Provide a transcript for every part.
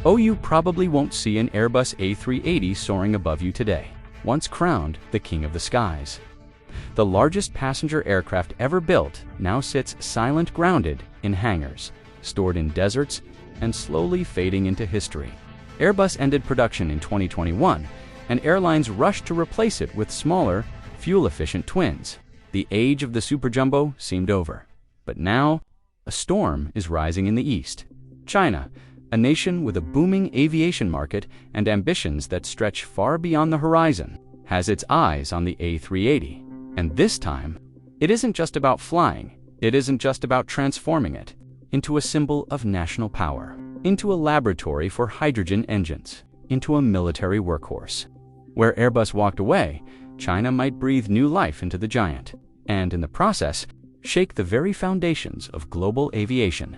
Oh, you probably won't see an Airbus A380 soaring above you today, once crowned the king of the skies. The largest passenger aircraft ever built now sits silent grounded in hangars, stored in deserts, and slowly fading into history. Airbus ended production in 2021, and airlines rushed to replace it with smaller, fuel-efficient twins. The age of the superjumbo seemed over. But now, a storm is rising in the east. China, a nation with a booming aviation market and ambitions that stretch far beyond the horizon, has its eyes on the A380. And this time, it isn't just about flying. It isn't just about transforming it into a symbol of national power, into a laboratory for hydrogen engines, into a military workhorse. Where Airbus walked away, China might breathe new life into the giant, and in the process, shake the very foundations of global aviation.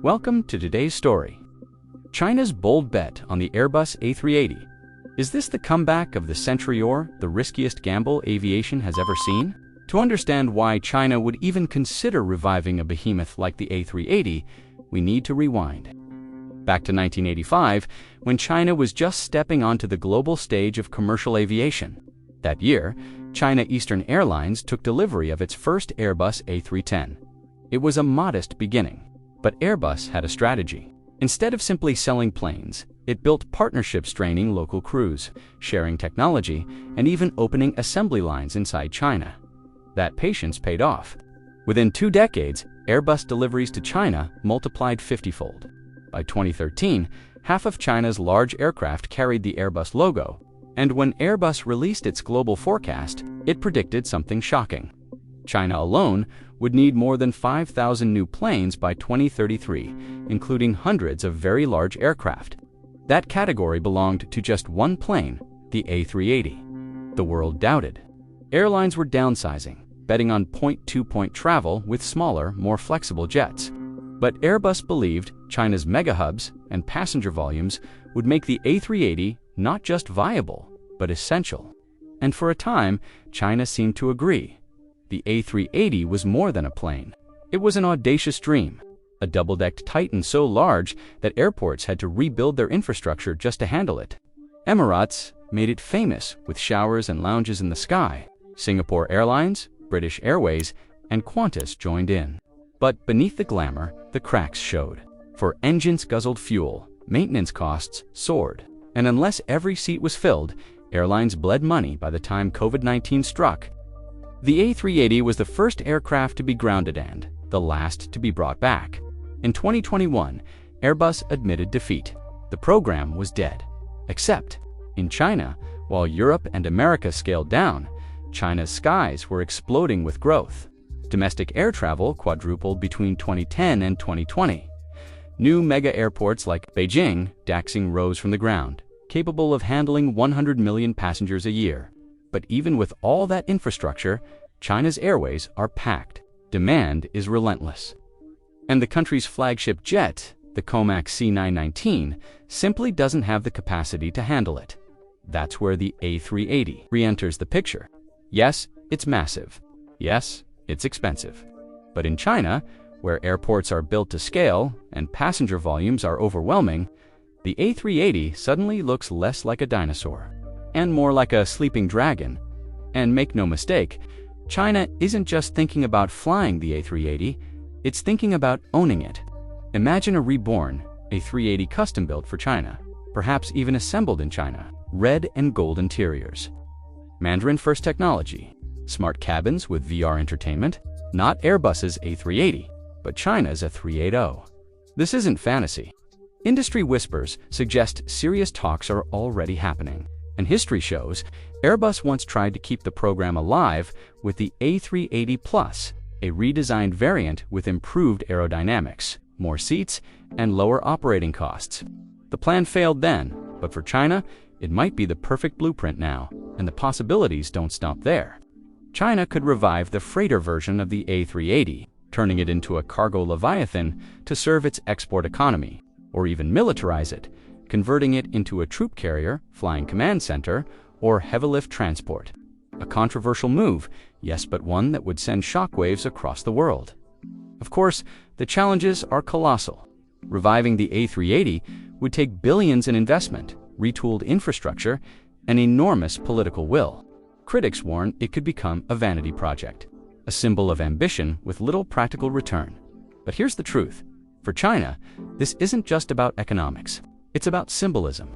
Welcome to today's story. China's bold bet on the Airbus A380. Is this the comeback of the century or the riskiest gamble aviation has ever seen? To understand why China would even consider reviving a behemoth like the A380, we need to rewind back to 1985, when China was just stepping onto the global stage of commercial aviation. That year, China Eastern Airlines took delivery of its first Airbus A310. It was a modest beginning, but Airbus had a strategy. Instead of simply selling planes, it built partnerships training local crews, sharing technology, and even opening assembly lines inside China. That patience paid off. Within 2 decades, Airbus deliveries to China multiplied 50-fold. By 2013, half of China's large aircraft carried the Airbus logo, and when Airbus released its global forecast, it predicted something shocking. China alone would need more than 5,000 new planes by 2033, including hundreds of very large aircraft. That category belonged to just one plane, the A380. The world doubted. Airlines were downsizing, betting on point-to-point travel with smaller, more flexible jets. But Airbus believed China's mega-hubs and passenger volumes would make the A380 not just viable, but essential. And for a time, China seemed to agree. The A380 was more than a plane. It was an audacious dream, a double-decked titan so large that airports had to rebuild their infrastructure just to handle it. Emirates made it famous with showers and lounges in the sky. Singapore Airlines, British Airways, and Qantas joined in. But beneath the glamour, the cracks showed. For engines guzzled fuel, maintenance costs soared. And unless every seat was filled, airlines bled money by the time COVID-19 struck. The A380 was the first aircraft to be grounded and the last to be brought back. In 2021, Airbus admitted defeat. The program was dead. Except, in China, while Europe and America scaled down, China's skies were exploding with growth. Domestic air travel quadrupled between 2010 and 2020. New mega airports like Beijing, Daxing rose from the ground, capable of handling 100 million passengers a year. But even with all that infrastructure, China's airways are packed. Demand is relentless. And the country's flagship jet, the Comac C919, simply doesn't have the capacity to handle it. That's where the A380 re-enters the picture. Yes, it's massive. Yes, it's expensive. But in China, where airports are built to scale and passenger volumes are overwhelming, the A380 suddenly looks less like a dinosaur and more like a sleeping dragon. And make no mistake, China isn't just thinking about flying the A380, it's thinking about owning it. Imagine a reborn A380 custom-built for China, perhaps even assembled in China, red and gold interiors. Mandarin-first technology, smart cabins with VR entertainment, not Airbus's A380, but China's A380. This isn't fantasy. Industry whispers suggest serious talks are already happening. And history shows Airbus once tried to keep the program alive with the A380 Plus, a redesigned variant with improved aerodynamics, more seats, and lower operating costs. The plan failed then, but for China, it might be the perfect blueprint now, and the possibilities don't stop there. China could revive the freighter version of the A380, turning it into a cargo leviathan to serve its export economy, or even militarize it, converting it into a troop carrier, flying command center, or heavy-lift transport. A controversial move, yes, but one that would send shockwaves across the world. Of course, the challenges are colossal. Reviving the A380 would take billions in investment, retooled infrastructure, and enormous political will. Critics warn it could become a vanity project, a symbol of ambition with little practical return. But here's the truth. For China, this isn't just about economics. It's about symbolism.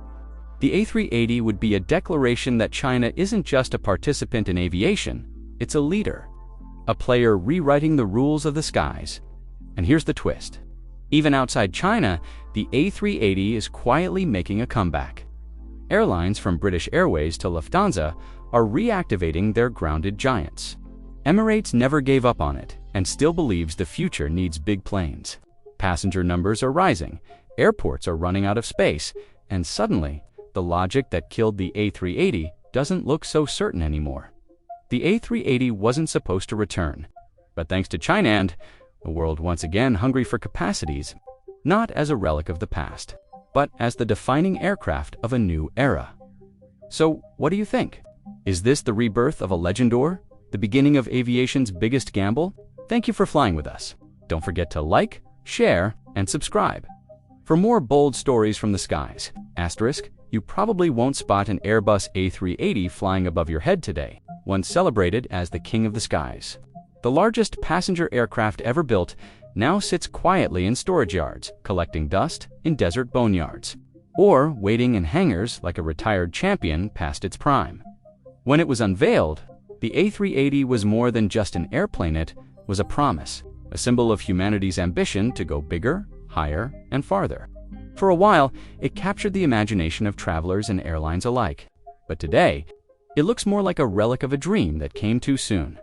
The A380 would be a declaration that China isn't just a participant in aviation, it's a leader, a player rewriting the rules of the skies. And here's the twist. Even outside China, the A380 is quietly making a comeback. Airlines from British Airways to Lufthansa are reactivating their grounded giants. Emirates never gave up on it and still believes the future needs big planes. Passenger numbers are rising, airports are running out of space, and suddenly, the logic that killed the A380 doesn't look so certain anymore. The A380 wasn't supposed to return, but thanks to China and a world once again hungry for capacities, not as a relic of the past, but as the defining aircraft of a new era. So, what do you think? Is this the rebirth of a legendor? The beginning of aviation's biggest gamble? Thank you for flying with us. Don't forget to like, share, and subscribe. For more bold stories from the skies, you probably won't spot an Airbus A380 flying above your head today, once celebrated as the king of the skies. The largest passenger aircraft ever built now sits quietly in storage yards, collecting dust in desert boneyards, or waiting in hangars like a retired champion past its prime. When it was unveiled, the A380 was more than just an airplane, it was a promise, a symbol of humanity's ambition to go bigger, higher, and farther. For a while, it captured the imagination of travelers and airlines alike. But today, it looks more like a relic of a dream that came too soon.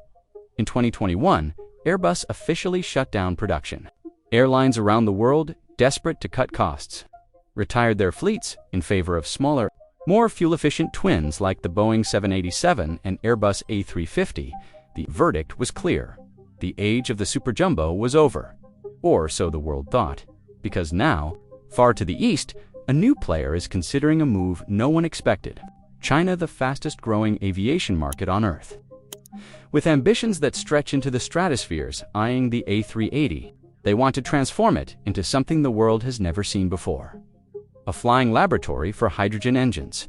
In 2021, Airbus officially shut down production. Airlines around the world, desperate to cut costs, retired their fleets in favor of smaller, more fuel-efficient twins like the Boeing 787 and Airbus A350. The verdict was clear. The age of the superjumbo was over. Or so the world thought. Because now, far to the east, a new player is considering a move no one expected. China, the fastest-growing aviation market on Earth. With ambitions that stretch into the stratospheres eyeing the A380, they want to transform it into something the world has never seen before. A flying laboratory for hydrogen engines.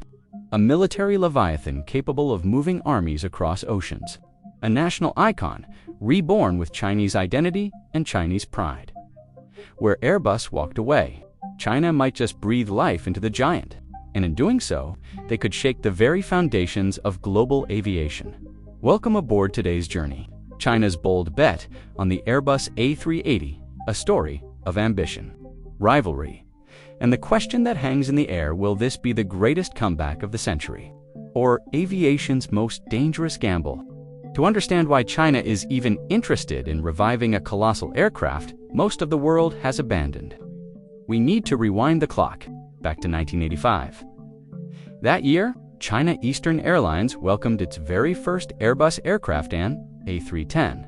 A military leviathan capable of moving armies across oceans. A national icon reborn with Chinese identity and Chinese pride. Where Airbus walked away, China might just breathe life into the giant, and in doing so, they could shake the very foundations of global aviation. Welcome aboard today's journey. China's bold bet on the Airbus A380, a story of ambition, rivalry, and the question that hangs in the air: will this be the greatest comeback of the century, or aviation's most dangerous gamble? To understand why China is even interested in reviving a colossal aircraft most of the world has abandoned, we need to rewind the clock back to 1985. That year, China Eastern Airlines welcomed its very first Airbus aircraft, an A310.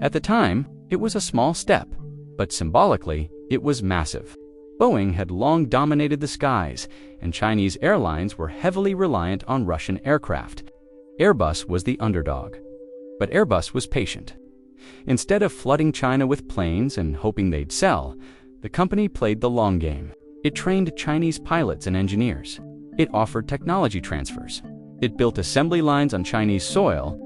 At the time, it was a small step, but symbolically, it was massive. Boeing had long dominated the skies, and Chinese airlines were heavily reliant on Russian aircraft. Airbus was the underdog. But Airbus was patient. Instead of flooding China with planes and hoping they'd sell, the company played the long game. It trained Chinese pilots and engineers. It offered technology transfers. It built assembly lines on Chinese soil.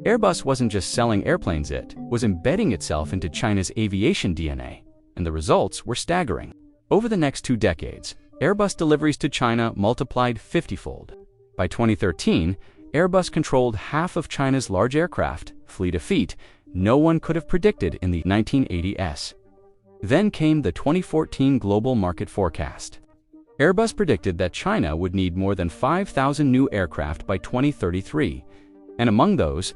Airbus wasn't just selling airplanes, it was embedding itself into China's aviation DNA, and the results were staggering. Over the next 2 decades, Airbus deliveries to China multiplied 50-fold. By 2013, Airbus controlled half of China's large aircraft fleet, a feat no one could have predicted in the 1980s. Then came the 2014 global market forecast. Airbus predicted that China would need more than 5,000 new aircraft by 2033, and among those,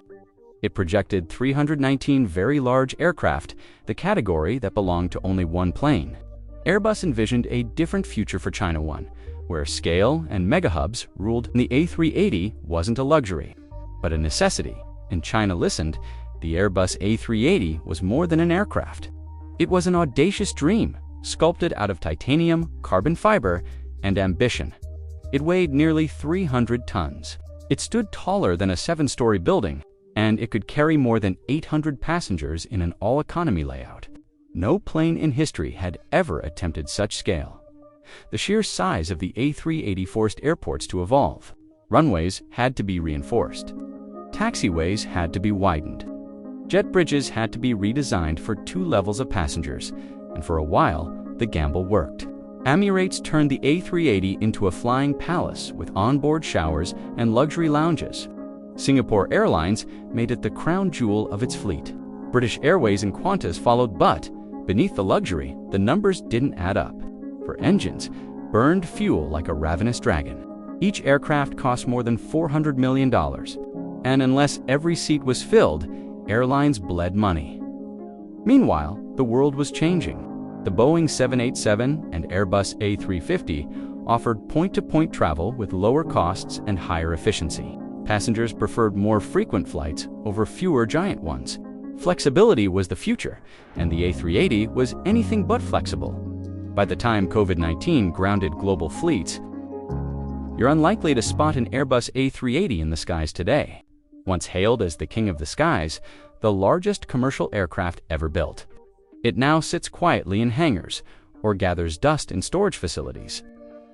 it projected 319 very large aircraft, the category that belonged to only one plane. Airbus envisioned a different future for China, one where scale and megahubs ruled. The A380 wasn't a luxury, but a necessity, and China listened. The Airbus A380 was more than an aircraft. It was an audacious dream, sculpted out of titanium, carbon fiber, and ambition. It weighed nearly 300 tons. It stood taller than a 7-story building, and it could carry more than 800 passengers in an all-economy layout. No plane in history had ever attempted such scale. The sheer size of the A380 forced airports to evolve. Runways had to be reinforced. Taxiways had to be widened. Jet bridges had to be redesigned for 2 levels of passengers, and for a while, the gamble worked. Aviatrix turned the A380 into a flying palace with onboard showers and luxury lounges. Singapore Airlines made it the crown jewel of its fleet. British Airways and Qantas followed, but beneath the luxury, the numbers didn't add up. For engines, burned fuel like a ravenous dragon. Each aircraft cost more than $400 million, and unless every seat was filled, airlines bled money. Meanwhile, the world was changing. The Boeing 787 and Airbus A350 offered point-to-point travel with lower costs and higher efficiency. Passengers preferred more frequent flights over fewer giant ones. Flexibility was the future, and the A380 was anything but flexible. By the time COVID-19 grounded global fleets, you're unlikely to spot an Airbus A380 in the skies today. Once hailed as the king of the skies, the largest commercial aircraft ever built. It now sits quietly in hangars or gathers dust in storage facilities.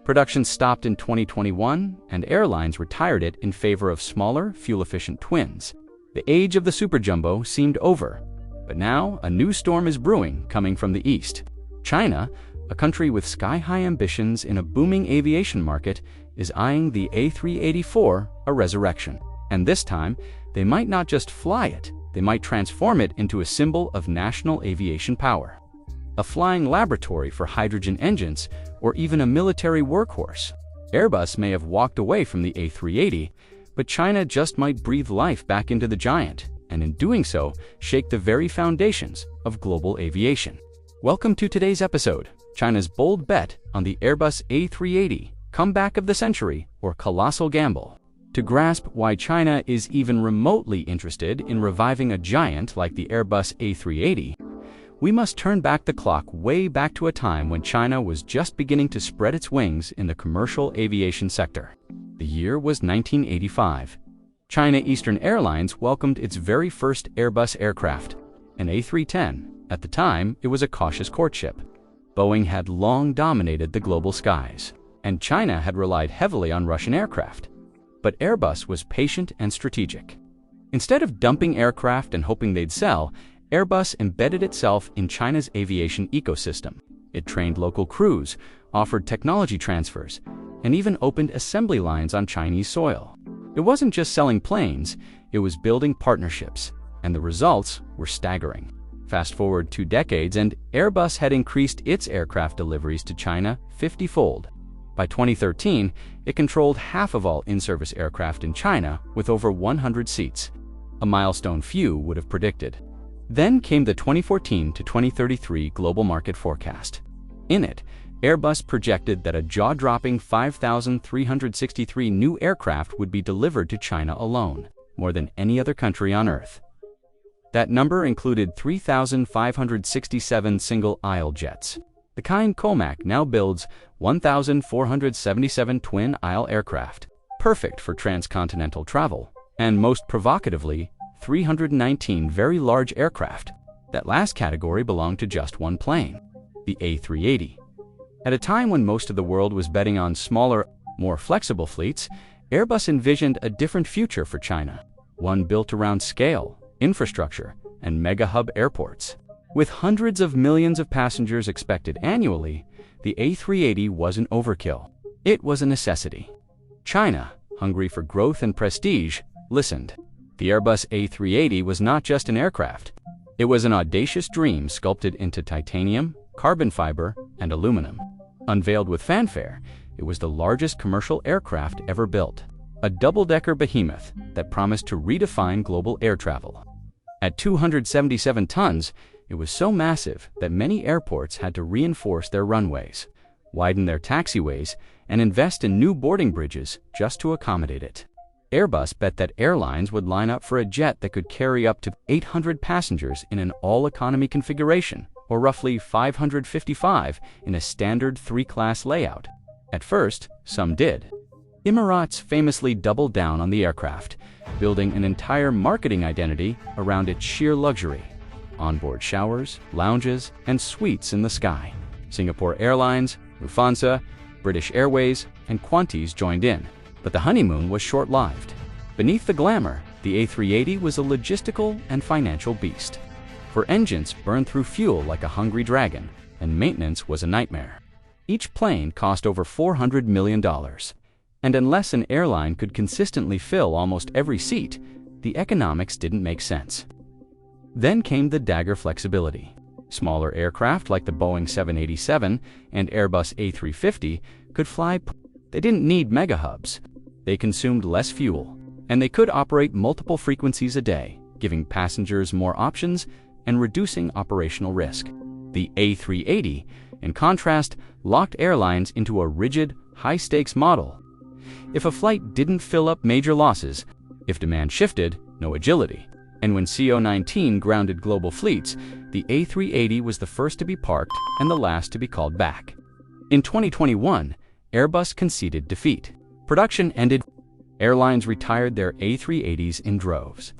Production stopped in 2021, and airlines retired it in favor of smaller, fuel-efficient twins. The age of the superjumbo seemed over, but now a new storm is brewing coming from the east. China, a country with sky-high ambitions in a booming aviation market, is eyeing the A380 a resurrection. And this time, they might not just fly it, they might transform it into a symbol of national aviation power. A flying laboratory for hydrogen engines, or even a military workhorse. Airbus may have walked away from the A380, but China just might breathe life back into the giant, and in doing so, shake the very foundations of global aviation. Welcome to today's episode, China's bold bet on the Airbus A380, comeback of the century, or colossal gamble. To grasp why China is even remotely interested in reviving a giant like the Airbus A380, we must turn back the clock way back to a time when China was just beginning to spread its wings in the commercial aviation sector. The year was 1985. China Eastern Airlines welcomed its very first Airbus aircraft, an A310. At the time, it was a cautious courtship. Boeing had long dominated the global skies, and China had relied heavily on Russian aircraft. But Airbus was patient and strategic. Instead of dumping aircraft and hoping they'd sell, Airbus embedded itself in China's aviation ecosystem. It trained local crews, offered technology transfers, and even opened assembly lines on Chinese soil. It wasn't just selling planes, it was building partnerships, and the results were staggering. Fast forward 2 decades, and Airbus had increased its aircraft deliveries to China 50-fold. By 2013, it controlled half of all in-service aircraft in China with over 100 seats, a milestone few would have predicted. Then came the 2014 to 2033 global market forecast. In it, Airbus projected that a jaw-dropping 5,363 new aircraft would be delivered to China alone, more than any other country on Earth. That number included 3,567 single-aisle jets. The kind Comac now builds 1,477 twin-aisle aircraft, perfect for transcontinental travel, and most provocatively, 319 very large aircraft. That last category belonged to just one plane, the A380. At a time when most of the world was betting on smaller, more flexible fleets, Airbus envisioned a different future for China, one built around scale, infrastructure, and mega-hub airports. With hundreds of millions of passengers expected annually, the A380 wasn't overkill. It was a necessity. China, hungry for growth and prestige, listened. The Airbus A380 was not just an aircraft. It was an audacious dream sculpted into titanium, carbon fiber, and aluminum. Unveiled with fanfare, it was the largest commercial aircraft ever built, a double-decker behemoth that promised to redefine global air travel. At 277 tons, it was so massive that many airports had to reinforce their runways, widen their taxiways, and invest in new boarding bridges just to accommodate it. Airbus bet that airlines would line up for a jet that could carry up to 800 passengers in an all-economy configuration, or roughly 555 in a standard 3-class layout. At first, some did. Emirates famously doubled down on the aircraft, building an entire marketing identity around its sheer luxury. Onboard showers, lounges, and suites in the sky. Singapore Airlines, Lufthansa, British Airways, and Qantas joined in, but the honeymoon was short-lived. Beneath the glamour, the A380 was a logistical and financial beast. For engines burned through fuel like a hungry dragon, and maintenance was a nightmare. Each plane cost over $400 million, and unless an airline could consistently fill almost every seat, the economics didn't make sense. Then came the dagger flexibility. Smaller aircraft like the Boeing 787 and Airbus A350 could fly. They didn't need mega hubs. They consumed less fuel, and they could operate multiple frequencies a day, giving passengers more options and reducing operational risk. The A380, in contrast, locked airlines into a rigid, high-stakes model. If a flight didn't fill up, major losses. If demand shifted, no agility. And when CO-19 grounded global fleets, the A380 was the first to be parked and the last to be called back. In 2021, Airbus conceded defeat. Production ended. Airlines retired their A380s in droves.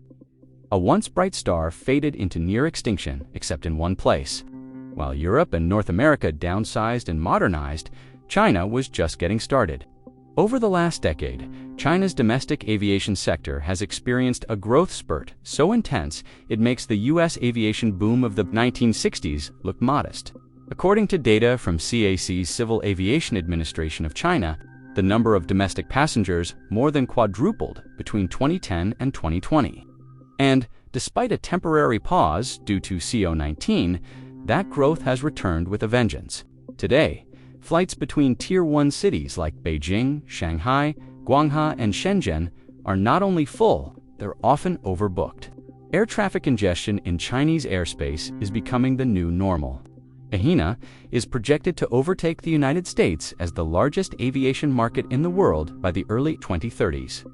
A once bright star faded into near extinction except in one place. While Europe and North America downsized and modernized, China was just getting started. Over the last decade, China's domestic aviation sector has experienced a growth spurt so intense it makes the U.S. aviation boom of the 1960s look modest. According to data from CAC's Civil Aviation Administration of China, the number of domestic passengers more than quadrupled between 2010 and 2020. And despite a temporary pause due to CO-19, that growth has returned with a vengeance. Today, flights between Tier 1 cities like Beijing, Shanghai, Guangzhou, and Shenzhen are not only full, they're often overbooked. Air traffic congestion in Chinese airspace is becoming the new normal. China is projected to overtake the United States as the largest aviation market in the world by the early 2030s.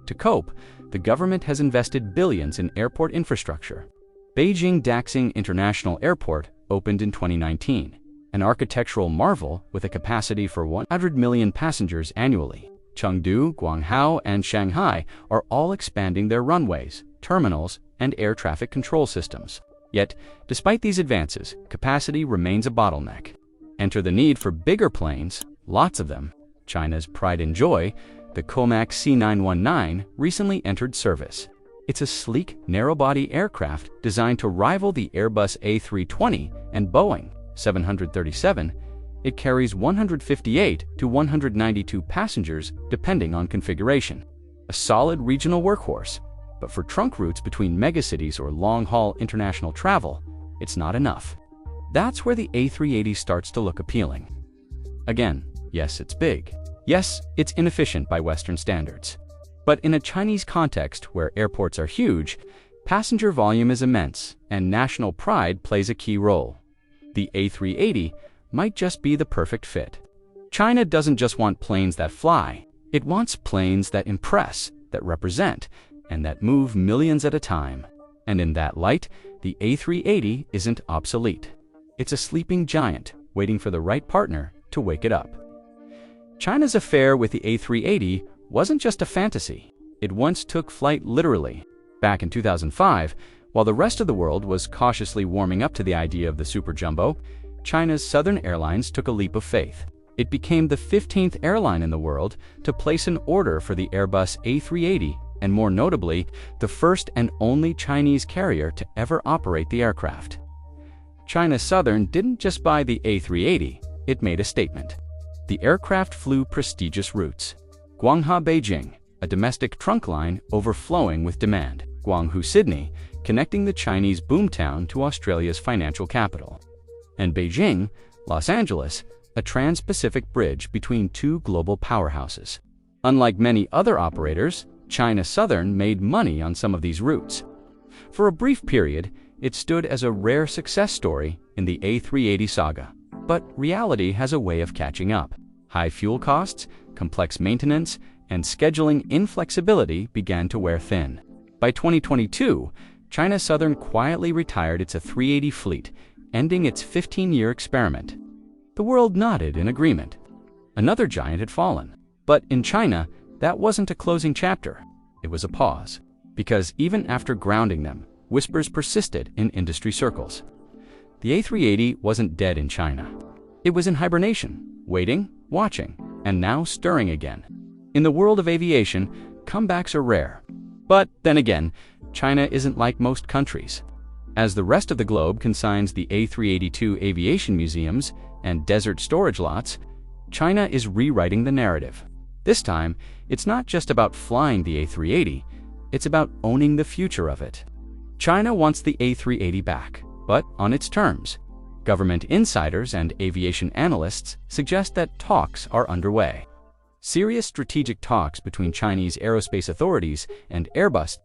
To cope, the government has invested billions in airport infrastructure. Beijing Daxing International Airport opened in 2019, an architectural marvel with a capacity for 100 million passengers annually. Chengdu, Guangzhou, and Shanghai are all expanding their runways, terminals, and air traffic control systems. Yet, despite these advances, capacity remains a bottleneck. Enter the need for bigger planes, lots of them. China's pride and joy, the Comac C919, recently entered service. It's a sleek, narrow-body aircraft designed to rival the Airbus A380 and Boeing 737. It carries 158 to 192 passengers depending on configuration. A solid regional workhorse, but for trunk routes between megacities or long-haul international travel, it's not enough. That's where the A380 starts to look appealing. Again, yes, it's big. Yes, it's inefficient by Western standards. But in a Chinese context where airports are huge, passenger volume is immense, and national pride plays a key role. The A380 might just be the perfect fit. China doesn't just want planes that fly. It wants planes that impress, that represent, and that move millions at a time. And in that light, the A380 isn't obsolete. It's a sleeping giant waiting for the right partner to wake it up. China's affair with the A380 wasn't just a fantasy. It once took flight literally. Back in 2005, while the rest of the world was cautiously warming up to the idea of the superjumbo, China's Southern Airlines took a leap of faith. It became the 15th airline in the world to place an order for the Airbus A380, and more notably, the first and only Chinese carrier to ever operate the aircraft. China Southern didn't just buy the A380, it made a statement. The aircraft flew prestigious routes. Guangzhou-Beijing, a domestic trunk line overflowing with demand. Guangzhou-Sydney, connecting the Chinese boomtown to Australia's financial capital. And Beijing, Los Angeles, a trans-Pacific bridge between two global powerhouses. Unlike many other operators, China Southern made money on some of these routes. For a brief period, it stood as a rare success story in the A380 saga. But reality has a way of catching up. High fuel costs, complex maintenance, and scheduling inflexibility began to wear thin. By 2022, China Southern quietly retired its A380 fleet, ending its 15-year experiment. The world nodded in agreement. Another giant had fallen. But in China, that wasn't a closing chapter. It was a pause. Because even after grounding them, whispers persisted in industry circles. The A380 wasn't dead in China. It was in hibernation, waiting, watching, and now stirring again. In the world of aviation, comebacks are rare. But then again, China isn't like most countries. As the rest of the globe consigns the A382 aviation museums and desert storage lots, China is rewriting the narrative. This time, it's not just about flying the A380, it's about owning the future of it. China wants the A380 back, but on its terms. Government insiders and aviation analysts suggest that talks are underway. Serious strategic talks between Chinese aerospace authorities and Airbus.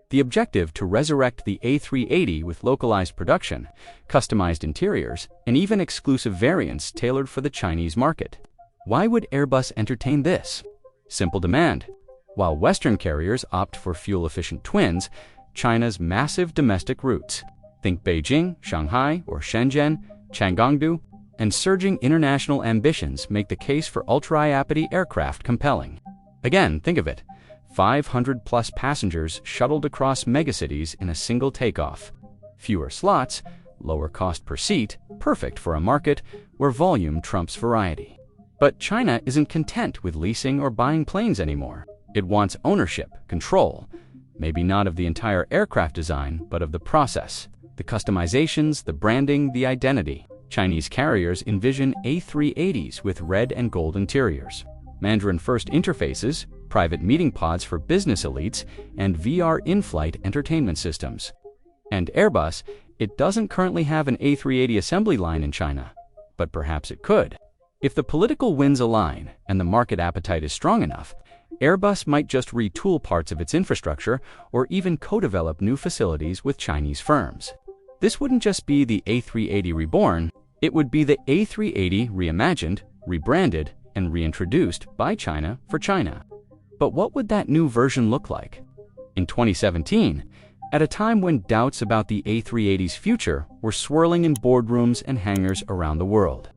The objective to resurrect the A380 with localized production, customized interiors, and even exclusive variants tailored for the Chinese market. Why would Airbus entertain this? Simple demand. While Western carriers opt for fuel-efficient twins, China's massive domestic routes, think Beijing, Shanghai, or Shenzhen, Changangdu, and surging international ambitions make the case for ultra-high-apity aircraft compelling. Again, think of it. 500-plus passengers shuttled across megacities in a single takeoff. Fewer slots, lower cost per seat, perfect for a market where volume trumps variety. But China isn't content with leasing or buying planes anymore. It wants ownership, control, maybe not of the entire aircraft design, but of the process, the customizations, the branding, the identity. Chinese carriers envision A380s with red and gold interiors, Mandarin-first interfaces, private meeting pods for business elites, and VR in-flight entertainment systems. And Airbus, it doesn't currently have an A380 assembly line in China, but perhaps it could. If the political winds align and the market appetite is strong enough, Airbus might just retool parts of its infrastructure or even co-develop new facilities with Chinese firms. This wouldn't just be the A380 reborn, it would be the A380 reimagined, rebranded, and reintroduced by China for China. But what would that new version look like? In 2017, at a time when doubts about the A380's future were swirling in boardrooms and hangars around the world,